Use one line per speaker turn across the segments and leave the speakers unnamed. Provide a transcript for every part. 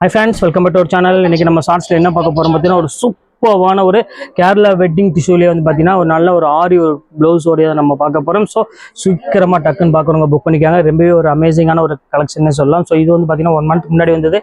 Hi friends, welcome back to our channel. இன்னைக்கு நம்ம ஷார்ட்ஸ்ல என்ன பார்க்க போறோம் பார்த்தீங்கன்னா ஒரு சூப்பரான ஒரு கேரளா வெட்டிங் டிஷ்யூலயே வந்து பார்த்தீங்கன்னா ஒரு நல்ல ஒரு ஆரி ஒரு ப்ளவுஸோடைய நம்ம பார்க்க போறோம். ஸோ சீக்கிரமா டக்குன்னு பார்க்குறவங்க புக் பண்ணிக்காங்க. ரொம்பவே ஒரு அமேசிங்கான ஒரு கலெக்ஷன் சொல்லலாம். ஸோ இது வந்து பார்த்தீங்கன்னா 1 month முன்னாடி வந்தது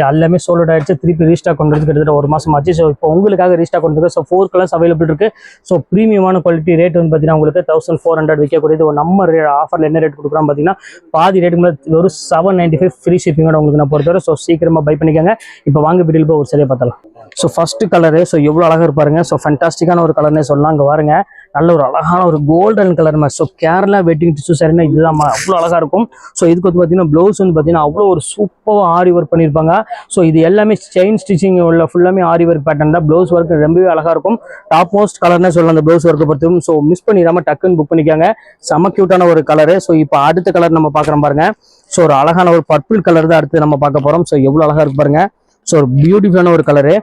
எல்லாமே சோல்ட் ஆயிடுச்சு. திருப்பி ரீஸ்டாக் கொண்டு கிட்டத்தட்ட 1 மாசம் ஆச்சு. ஸோ இப்போ உங்களுக்காக ரீஸ்டாக் கொண்டு ஸோ 4 கலர்ஸ் அவைலபிள் இருக்கு. ஸோ ப்ரீமியமான குவாலிட்டி ரேட் வந்து பார்த்தீங்கன்னா உங்களுக்கு 1400 விற்கக்கூடியது. நம்ம ஆஃபர்ல என்ன ரேட் கொடுக்குறோம் பார்த்தீங்கன்னா பாதி ரேட்டுக்கு மேலே ஒரு 795 ஃப்ரீ ஷிப்பிங்கோட உங்களுக்கு நான் பொறுத்தவரை. ஸோ சீக்கிரமா பை பண்ணிக்கோங்க. இப்போ வாங்க வீடியோல போய் ஒரு சரியா பார்த்தலாம். ஸோ ஃபர்ஸ்ட் கலரு ஸோ எவ்வளோ அழகாக இருப்பாருங்க. ஸோ ஃபண்டாஸ்டிக்கான ஒரு கலர்னே சொல்லலாம். அங்கே பாருங்க நல்ல ஒரு அழகான ஒரு கோல்டன் கலர் மாதிரி. ஸோ கேரளா வெட்டிங் டிஷ்யூ சாரினா இதுதான் அவ்வளோ அழகாக இருக்கும். ஸோ இதுக்கு வந்து பார்த்தீங்கன்னா ப்ளவுஸ் வந்து பார்த்தீங்கன்னா அவ்வளோ ஒரு சூப்பராக ஆரி ஒர்க் பண்ணியிருப்பாங்க. ஸோ இது எல்லாமே செயின் ஸ்டிச்சிங் உள்ள ஃபுல்லாமே ஆரி ஒர்க் பேட்டர்ன் தான். ப்ளவுஸ் ஒர்க் ரொம்பவே அழகாக இருக்கும். டாப் மோஸ்ட் கலர்னே சொல்லலாம் அந்த ப்ளவுஸ் ஒர்க்கை பொறுத்தும். ஸோ மிஸ் பண்ணிடாம டக்குன்னு புக் பண்ணிக்காங்க. செம கியூட்டான ஒரு கலரு. ஸோ இப்போ அடுத்த கலர் நம்ம பார்க்குறோம் பாருங்க. ஸோ ஒரு அழகான ஒரு பர்பிள் கலர் தான் அடுத்து நம்ம பார்க்க போகிறோம். ஸோ எவ்வளோ அழகாக இருக்கு பாருங்க. ஸோ ஒரு பியூட்டிஃபுல்லான ஒரு கலரு.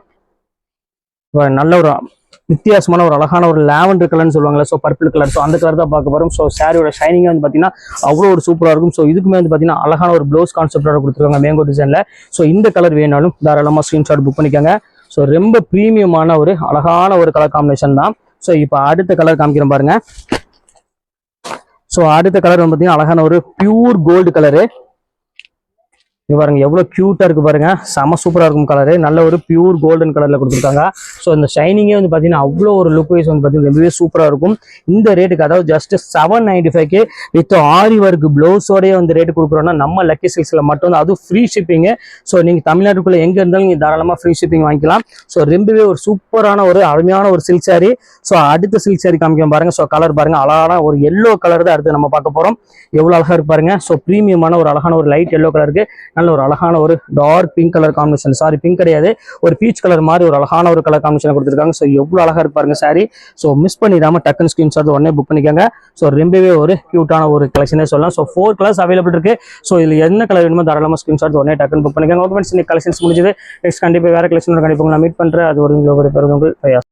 நல்ல ஒரு வித்தியாசமான ஒரு அழகான ஒரு லாவெண்டர் கலர்னு சொல்லுவாங்கல்ல. So purple colour. ஸோ அந்த கலர் தான் பார்க்க போகிறோம். ஸோ சாரியோட ஷைனிங்காக வந்து பார்த்தீங்கன்னா அவ்வளோ ஒரு சூப்பராக இருக்கும். ஸோ இதுக்குமே வந்து பார்த்தீங்கன்னா அழகான ஒரு ப்ளவுஸ் கான்செப்டோட கொடுத்துருக்காங்க மேங்கோ டிசைனில். ஸோ இந்த கலர் வேணாலும் தாராளமாக ஸ்க்ரீன்ஷாட் புக் பண்ணிக்கோங்க. ஸோ ரொம்ப ப்ரீமியமான ஒரு அழகான ஒரு கலர் காம்பினேஷன் தான். ஸோ இப்போ அடுத்த கலர் காமிக்கிறேன் பாருங்க. ஸோ அடுத்த கலர் வந்து பார்த்தீங்கன்னா அழகான ஒரு பியூர் கோல்டு கலரு. இது பாருங்க எவ்வளவு கியூட்டா இருக்கு பாருங்க. செம சூப்பரா இருக்கும் கலரு. நல்ல ஒரு பியூர் கோல்டன் கலர்ல கொடுத்துருக்காங்க. ஸோ இந்த ஷைனிங்கே வந்து பாத்தீங்கன்னா அவ்வளோ ஒரு லுக் வைஸ் வந்து பாத்தீங்கன்னா ரொம்பவே சூப்பரா இருக்கும். இந்த ரேட்டுக்கு அதாவது ஜஸ்ட் 795 வித் ஆரி ஒர்க் பிளவுஸோடய வந்து ரேட்டு கொடுக்குறோம்னா நம்ம லக்கி சில்க்ஸ்ல மட்டும் தான். அதுவும் ஃப்ரீ ஷிப்பிங். ஸோ நீங்க தமிழ்நாட்டுக்குள்ள எங்க இருந்தாலும் நீங்க தாராளமா ஃப்ரீ ஷிப்பிங் வாங்கிக்கலாம். ஸோ ரொம்பவே ஒரு சூப்பரான ஒரு அருமையான ஒரு சில்க் சாரி. ஸோ அடுத்த சில்க் சாரி காமிக்க பாருங்க. ஸோ கலர் பாருங்க அழகான ஒரு எல்லோ கலர் தான் அடுத்து நம்ம பார்க்க போறோம். எவ்வளவு அழகா இருக்கு பாருங்க. ஸோ ப்ரீமியமான ஒரு அழகான ஒரு லைட் எல்லோ கலருக்கு நல்ல ஒரு அழகான ஒரு dark pink colour combination. Sorry pink கிடையாது, ஒரு பீச் கலர் மாதிரி ஒரு அழகான ஒரு கலர் காம்பினேஷன் கொடுத்துருக்காங்க. ஸோ எவ்வளவு அழகா இருக்கு பாருங்க சாரி. ஸோ மிஸ் பண்ணிடாம டக்குன்னு ஸ்கிரீன்ஷாட் உடனே புக் பண்ணிக்கோங்க. ஸோ ரொம்பவே ஒரு கியூட்டான ஒரு கலெக்ஷனே சொல்லலாம். ஸோ 4 கலர்ஸ் அவைலபிள் இருக்கு. ஸோ இதுல என்ன கலர் வேணுமோ தாராளமா ஸ்கிரீன்ஷாட் உடனே டக்குன்னு புக் பண்ணிக்கோங்க. ஓகே ஃப்ரெண்ட்ஸ், இன்னைக்கு கலெக்ஷன்ஸ் முடிஞ்சது. நெக்ஸ்ட் கண்டிப்பா வேற கலெக்ஷன் கண்டிப்பா நான் மீட் பண்றேன். அது ஒரு